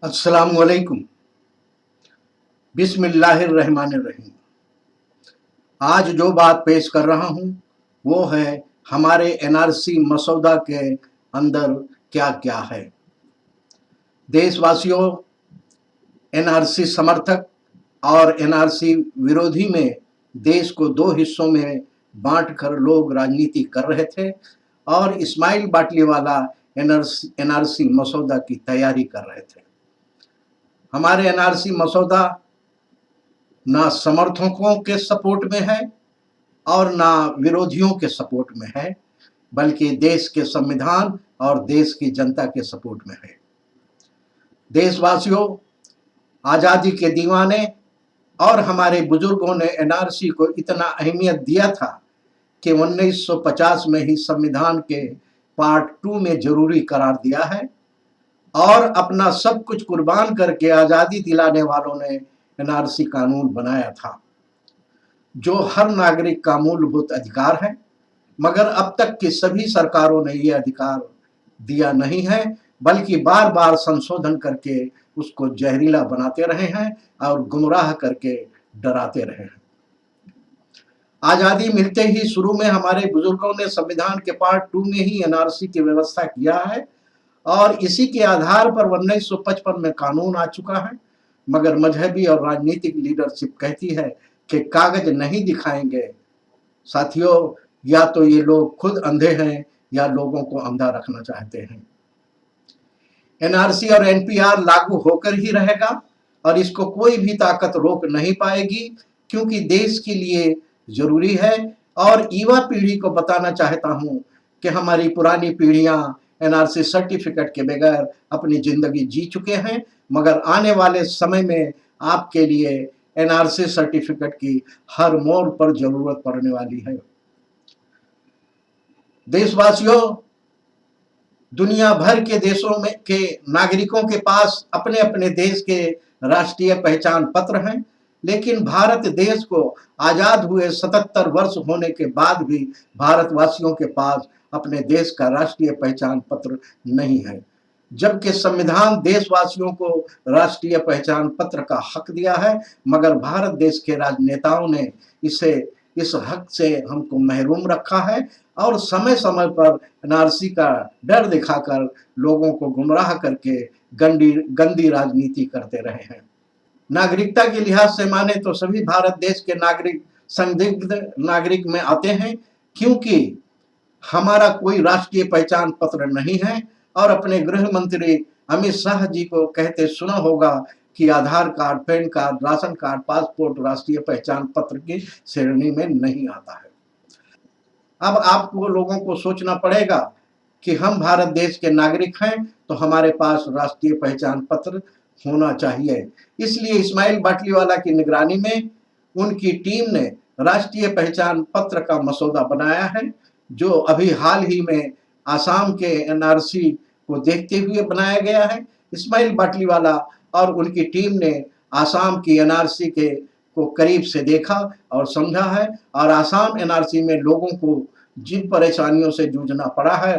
अस्सलामुअलैकुम। बिस्मिल्लाहिर्रहमानिर्रहीम। आज जो बात पेश कर रहा हूँ वो है हमारे एनआरसी मसौदा के अंदर क्या क्या है। देशवासियों, एनआरसी समर्थक और एनआरसी विरोधी में देश को दो हिस्सों में बांटकर लोग राजनीति कर रहे थे और इस्माइल बाटलीवाला एनआरसी मसौदा की तैयारी कर रहे थे। हमारे एनआरसी मसौदा ना समर्थकों के सपोर्ट में है और ना विरोधियों के सपोर्ट में है, बल्कि देश के संविधान और देश की जनता के सपोर्ट में है। देशवासियों, आज़ादी के दीवाने और हमारे बुजुर्गों ने एनआरसी को इतना अहमियत दिया था कि 1950 में ही संविधान के पार्ट 2 में जरूरी करार दिया है और अपना सब कुछ कुर्बान करके आज़ादी दिलाने वालों ने एनआरसी कानून बनाया था, जो हर नागरिक का मूलभूत अधिकार है। मगर अब तक की सभी सरकारों ने यह अधिकार दिया नहीं है, बल्कि बार बार संशोधन करके उसको जहरीला बनाते रहे हैं और गुमराह करके डराते रहे हैं। आज़ादी मिलते ही शुरू में हमारे बुजुर्गों ने संविधान के पार्ट 2 में ही एनआरसी की व्यवस्था किया है और इसी के आधार पर 1955 में कानून आ चुका है। मगर मजहबी और राजनीतिक लीडरशिप कहती है कि कागज नहीं दिखाएंगे। साथियों, या तो ये लोग खुद अंधे हैं या लोगों को अंधा रखना चाहते हैं। एनआरसी और एनपीआर लागू होकर ही रहेगा और इसको कोई भी ताकत रोक नहीं पाएगी, क्योंकि देश के लिए जरूरी है। और युवा पीढ़ी को बताना चाहता हूं कि हमारी पुरानी पीढ़ियां एनआरसी सर्टिफिकेट के बगैर अपनी जिंदगी जी चुके हैं, मगर आने वाले समय में आपके लिए एनआरसी सर्टिफिकेट की हर मोड़ पर जरूरत पड़ने वाली है। देशवासियों, दुनिया भर के देशों में के नागरिकों के पास अपने अपने देश के राष्ट्रीय पहचान पत्र हैं, लेकिन भारत देश को आजाद हुए 77 वर्ष होने के बाद भी भारतवासियों के पास अपने देश का राष्ट्रीय पहचान पत्र नहीं है, जबकि संविधान देशवासियों को राष्ट्रीय पहचान पत्र का हक दिया है। मगर भारत देश के राजनेताओं ने इस हक से हमको महरूम रखा है और समय समय पर एनआरसी का डर दिखाकर लोगों को गुमराह करके गंदी राजनीति करते रहे हैं। नागरिकता के लिहाज से माने तो सभी भारत देश के नागरिक संदिग्ध नागरिक में आते हैं, क्योंकि हमारा कोई राष्ट्रीय पहचान पत्र नहीं है। और अपने गृह मंत्री अमित शाह जी को कहते सुना होगा कि Aadhaar card, PAN card, ration card, passport राष्ट्रीय पहचान पत्र की श्रेणी में नहीं आता है। अब आपको लोगों को सोचना पड़ेगा कि हम भारत देश के नागरिक हैं तो हमारे पास राष्ट्रीय पहचान पत्र होना चाहिए। इसलिए इस्माइल बाटलीवाला की निगरानी में उनकी टीम ने राष्ट्रीय पहचान पत्र का मसौदा बनाया है, जो अभी हाल ही में आसाम के एनआरसी को देखते हुए बनाया गया है। इस्माइल बाटलीवाला और उनकी टीम ने आसाम की एनआरसी को करीब से देखा और समझा है, और आसाम एनआरसी में लोगों को जिन परेशानियों से जूझना पड़ा है,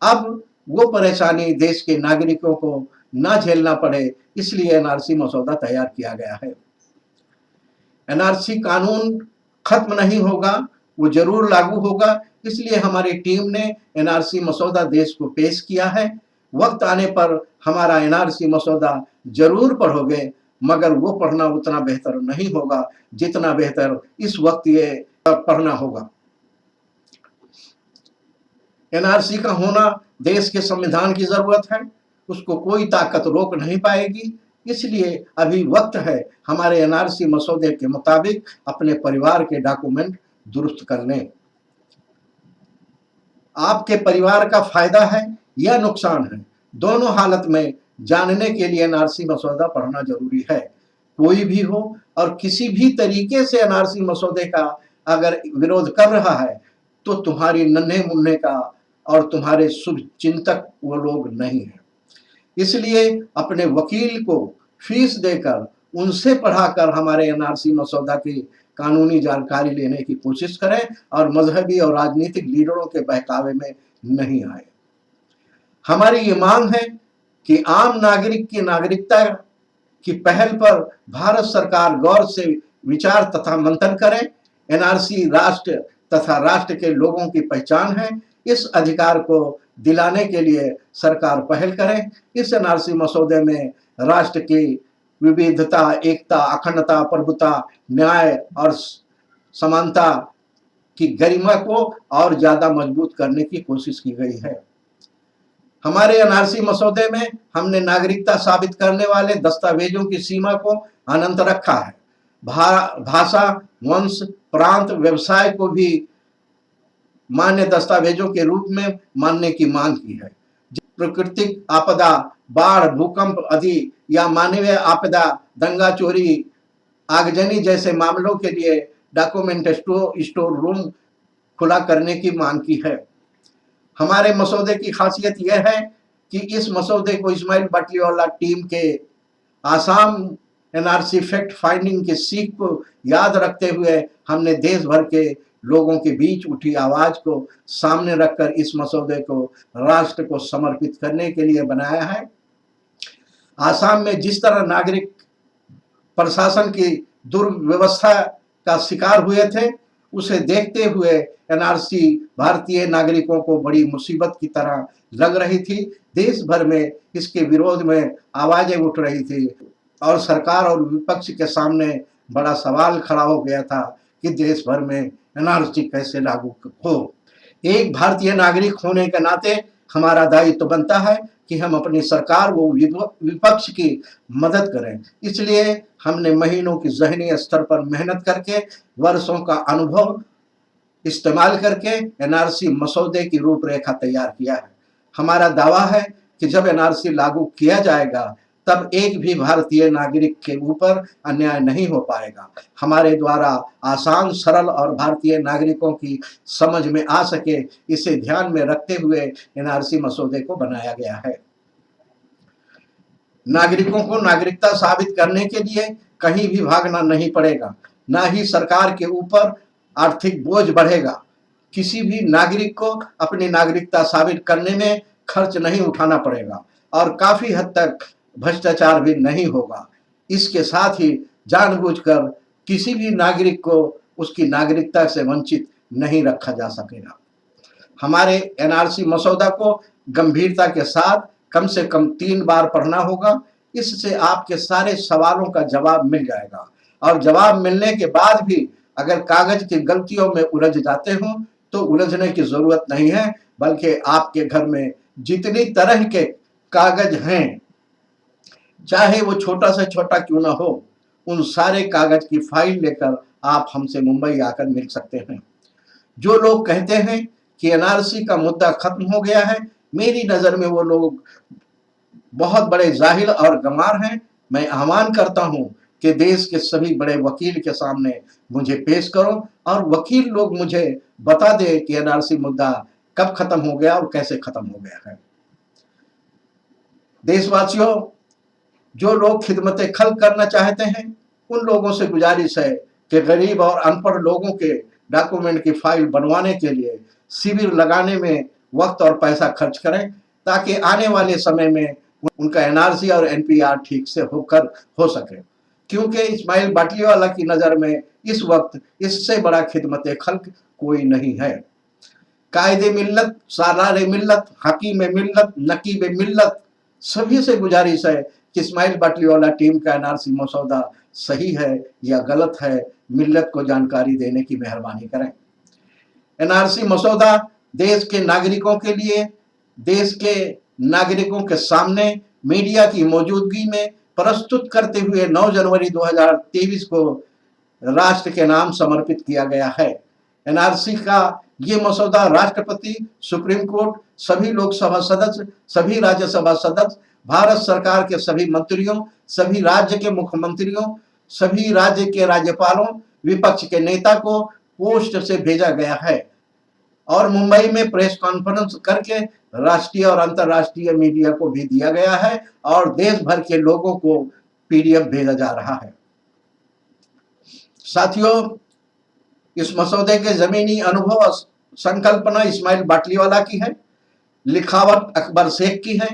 अब वो परेशानी देश के नागरिकों को ना झेलना पड़े, इसलिए एनआरसी मसौदा तैयार किया गया है। एनआरसी कानून खत्म नहीं होगा, वो जरूर लागू होगा। इसलिए हमारी टीम ने एनआरसी मसौदा देश को पेश किया है। वक्त आने पर हमारा एनआरसी मसौदा जरूर पढ़ोगे, मगर वो पढ़ना उतना बेहतर नहीं होगा जितना बेहतर इस वक्त ये पढ़ना होगा। एनआरसी का होना देश के संविधान की जरूरत है, उसको कोई ताकत रोक नहीं पाएगी। इसलिए अभी वक्त है हमारे एनआरसी मसौदे के मुताबिक अपने परिवार के डॉक्यूमेंट दुरुस्त कर लें। आपके परिवार का फायदा है या नुकसान है, दोनों हालत में जानने के लिए एनआरसी मसौदा पढ़ना जरूरी है। कोई भी हो और किसी भी तरीके से एनआरसी मसौदे का अगर विरोध कर रहा है तो तुम्हारी नन्हे मुन्ने का और तुम्हारे शुभ चिंतक वो लोग नहीं है। इसलिए अपने वकील को फीस देकर उनसे पढ़ाकर हमारे एनआरसी मसौदा की कानूनी जानकारी लेने की कोशिश करें और मजहबी और राजनीतिक लीडरों के बहकावे में नहीं आए। हमारी ये मांग है कि आम नागरिक की नागरिकता की पहल पर भारत सरकार गौर से विचार तथा मंथन करे। एनआरसी राष्ट्र तथा राष्ट्र के लोगों की पहचान है। इस अधिकार को दिलाने के लिए सरकार पहल करे। इस एनआरसी मसौदे में राष्ट्र की विविधता, एकता, अखंडता, प्रभुता, न्याय और समानता की गरिमा को और ज्यादा मजबूत करने की कोशिश की गई है। हमारे एनआरसी मसौदे में हमने नागरिकता साबित करने वाले दस्तावेजों की सीमा को अनंत रखा है। भाषा, वंश, प्रांत, व्यवसाय को भी मान्य दस्तावेजों के रूप में मानने की मांग की है। प्राकृतिक आपदा, बाढ़, भूकंप आदि या मानवीय आपदा, दंगा, चोरी, आगजनी जैसे मामलों के लिए डॉक्यूमेंट स्टोर रूम खुला करने की मांग की है। हमारे मसौदे की खासियत यह है कि इस मसौदे को इस्माइल बाटलीवाला टीम के आसाम एनआरसी फैक्ट फाइंडिंग की सीख को याद रखते हुए हमने देश भर के लोगों के बीच उठी आवाज को सामने रखकर इस मसौदे को राष्ट्र को समर्पित करने के लिए बनाया है। आसाम में जिस तरह नागरिक प्रशासन की दुर्व्यवस्था का शिकार हुए थे, उसे देखते हुए एनआरसी भारतीय नागरिकों को बड़ी मुसीबत की तरह लग रही थी। देश भर में इसके विरोध में आवाजें उठ रही थी और सरकार और विपक्ष के सामने बड़ा सवाल खड़ा हो गया था कि देश भर में एनआरसी कैसे लागू हो। एक भारतीय नागरिक होने के नाते हमारा दायित्व बनता है कि हम अपनी सरकार व विपक्ष की मदद करें। इसलिए हमने महीनों की ज़हनी स्तर पर मेहनत करके, वर्षों का अनुभव इस्तेमाल करके एनआरसी मसौदे की रूपरेखा तैयार किया है। हमारा दावा है कि जब एनआरसी लागू किया जाएगा तब एक भी भारतीय नागरिक के ऊपर अन्याय नहीं हो पाएगा। हमारे द्वारा आसान, सरल और भारतीय नागरिकों की समझ में आ सके, इसे ध्यान में रखते हुए एनआरसी मसौदे को बनाया गया है। नागरिकों को नागरिकता साबित करने के लिए कहीं भी भागना नहीं पड़ेगा, ना ही सरकार के ऊपर आर्थिक बोझ बढ़ेगा। किसी भी नागरिक को अपनी नागरिकता साबित करने में खर्च नहीं उठाना पड़ेगा और काफी हद तक भ्रष्टाचार भी नहीं होगा। इसके साथ ही जानबूझकर किसी भी नागरिक को उसकी नागरिकता से वंचित नहीं रखा जा सकेगा। हमारे एनआरसी मसौदा को गंभीरता के साथ कम से कम 3 बार पढ़ना होगा। इससे आपके सारे सवालों का जवाब मिल जाएगा और जवाब मिलने के बाद भी अगर कागज की गलतियों में उलझ जाते हो तो उलझने की जरूरत नहीं है, बल्कि आपके घर में जितनी तरह के कागज हैं, चाहे वो छोटा से छोटा क्यों ना हो, उन सारे कागज की फाइल लेकर आप हमसे मुंबई आकर मिल सकते हैं। जो लोग कहते हैं कि एनआरसी का मुद्दा खत्म हो गया है, मेरी नजर में वो लोग बहुत बड़े जाहिल और गंवार हैं। मैं आह्वान करता हूं कि देश के सभी बड़े वकील के सामने मुझे पेश करो और वकील लोग मुझे बता दे कि एनआरसी मुद्दा कब खत्म हो गया और कैसे खत्म हो गया है। देशवासियों, जो लोग खिदमत खल्क करना चाहते हैं, उन लोगों से गुजारिश है कि गरीब और अनपढ़ लोगों के डॉक्यूमेंट की फाइल बनवाने के लिए शिविर लगाने में वक्त और पैसा खर्च करें, ताकि आने वाले समय में उनका एनआरसी और एनपीआर ठीक से हो सके। क्योंकि इस्माइल बाटलीवाला की नज़र में इस वक्त इससे बड़ा खिदमत खल्क कोई नहीं है। कायदे मिल्लत, सालार मिल्लत, हकीम मिल्लत, नकीब मिल्लत सभी से गुजारिश है कि इस्माइल बाटलीवाला टीम का एनआरसी मसौदा सही है या गलत है, मिल्लत को जानकारी देने की मेहरबानी करें। एनआरसी मसौदा देश के नागरिकों के लिए, देश के नागरिकों के सामने मीडिया की मौजूदगी में प्रस्तुत करते हुए 9 जनवरी 2023 को राष्ट्र के नाम समर्पित किया गया है। एनआरसी का ये मसौदा राष्ट्रपति, सुप्रीम कोर्ट, सभी लोकसभा सदस्य, सभी राज्यसभा सदस्य, भारत सरकार के सभी मंत्रियों, सभी राज्य के मुख्यमंत्रियों, सभी राज्य के राज्यपालों, विपक्ष के नेता को पोस्ट से भेजा गया है और मुंबई में प्रेस कॉन्फ्रेंस करके राष्ट्रीय और अंतर्राष्ट्रीय मीडिया को भी दिया गया है और देश भर के लोगों को पीडीएफ भेजा जा रहा है। साथियों, इस मसौदे के जमीनी अनुभव संकल्पना इस्माइल बाटलीवाला की है, लिखावट अकबर शेख की है।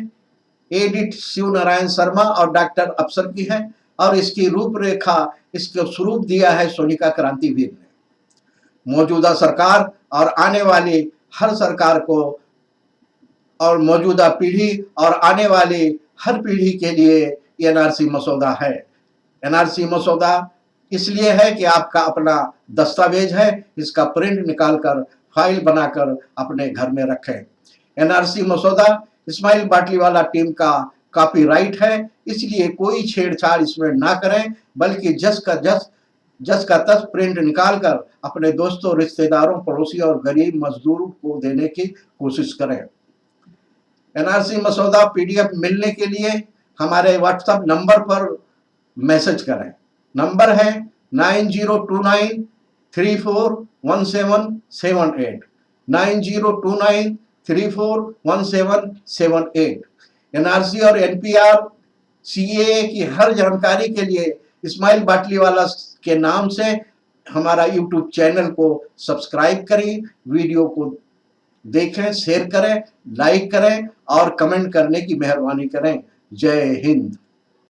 एडिट शिव नारायण शर्मा और डॉक्टर अफसर की है और इसकी रूपरेखा, इसको स्वरूप दिया है सोनिका क्रांतिवीर ने। मौजूदा सरकार और आने वाली हर सरकार को और मौजूदा पीढ़ी और आने वाली हर पीढ़ी के लिए एनआरसी मसौदा है। एनआरसी मसौदा इसलिए है कि आपका अपना दस्तावेज है, इसका प्रिंट निकालकर फाइल बनाकर अपने घर में रखें। एनआरसी मसौदा इस्माइल बाटलीवाला टीम का कॉपीराइट है, इसलिए कोई छेड़छाड़ इसमें ना करें, बल्कि जस का तस प्रिंट निकालकर अपने दोस्तों, रिश्तेदारों, पड़ोसी और गरीब मजदूरों को देने की कोशिश करें। एनआरसी मसौदा पीडीएफ मिलने के लिए हमारे व्हाट्सएप नंबर पर मैसेज करें। नंबर है 9029341778 9029341778। एनआरसी और एनपीआर सीएए की हर जानकारी के लिए इस्माइल बाटलीवाला के नाम से हमारा यूट्यूब चैनल को सब्सक्राइब करें, वीडियो को देखें, शेयर करें, लाइक करें और कमेंट करने की मेहरबानी करें। जय हिंद।